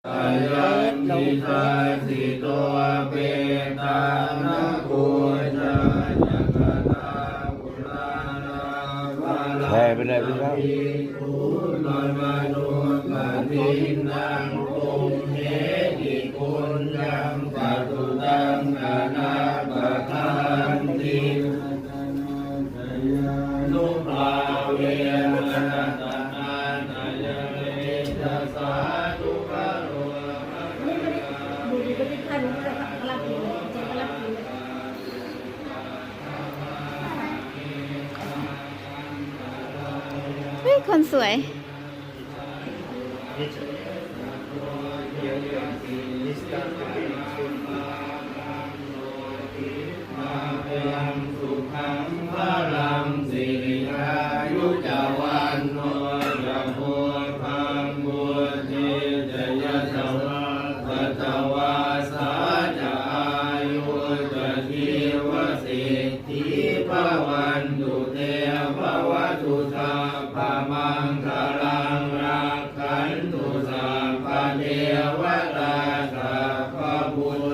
อายันติสาสิโตเปตานะกุจาจักตาปุรานาภาลาแผ่ไปเลยพี่ครับภูนอนมนุษย์ปฏินังตุมเหติกุญญังปัตตุตังอนาปทานตินุภาเวนะตนานายังเลจะสาธุกะโรดูดีก็ติดขันกำลังกินเลยเจ๊กำลังกินเลยเฮ้ยคนสวย ยังสุขังพลังสิริอายุจาวันโนจะโพธังบุติจะยะสวะปัตตวาสาจะอายุจะทีวสิทธิภวันตุเตภวตุสัพพมังคลังรักขันตุสัพพเทวตาสัพพพุทธ